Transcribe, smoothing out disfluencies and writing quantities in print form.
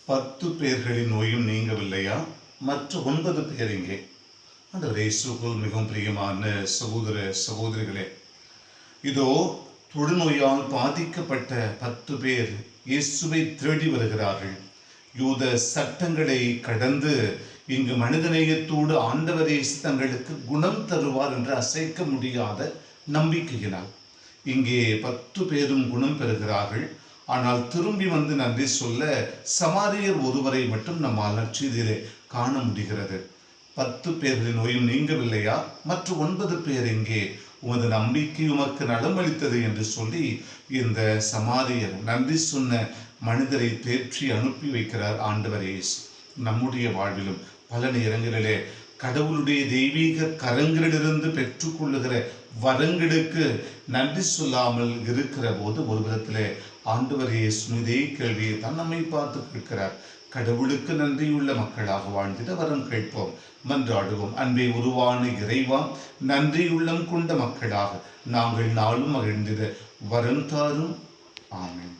10 பேர்களின் நோயும் நீங்கவில்லையா? மற்ற 9 பேர் எங்கே? ஆண்டவரே, இயேசுவுக்குள் மிகவும் பிரியமான சகோதர சகோதரிகளே, இதோ தொழுநோயால் பாதிக்கப்பட்ட 10 பேர் இயேசுவை தேடி வருகிறார்கள். யூத சட்டங்களை கடந்து இங்கு மனிதநேயத்தோடு ஆண்டவர் இயேசு தங்களுக்கு குணம் தருவார் என்று அசைக்க முடியாத நம்பிக்கையினால் இங்கே 10 பேரும் குணம் பெறுகிறார்கள். ஆனால் திரும்பி வந்து நன்றி சொல்ல சமாரியர் ஒருவரை மட்டும் நம்மால் நற்செய்தியிலே காண முடிகிறது. 10 பேர்களின் நோயும் நீங்கவில்லையா? மற்ற 9 பேர் எங்கே? உமது நம்பிக்கை உமக்கு நலமளித்தது என்று சொல்லி இந்த சமாரியர் நன்றி சொன்ன மனிதரை தேற்றி அனுப்பி வைக்கிறார் ஆண்டவர் இயேசு. நம்முடைய வாழ்விலும் பல நேரங்களிலே கடவுளுடைய தெய்வீக கரங்களிலிருந்து பெற்றுக்கொள்ளுகிற வரங்களுக்கு நன்றி சொல்லாமல் இருக்கிற போது ஒரு விதத்திலே ஆண்டவர் இயேசு இதே கேள்வியை தான் நம்மை பார்த்து கேட்கிறார். கடவுளுக்கு நன்றியுள்ள மக்களாக வாழ்ந்திட வரம் கேட்போம், மன்றாடுவோம். அன்பே உருவான இறைவா, நன்றியுள்ளம் கொண்ட மக்களாக நாங்கள் நாளும் மகிழ்ந்திட வரம் தாரும். ஆமென்.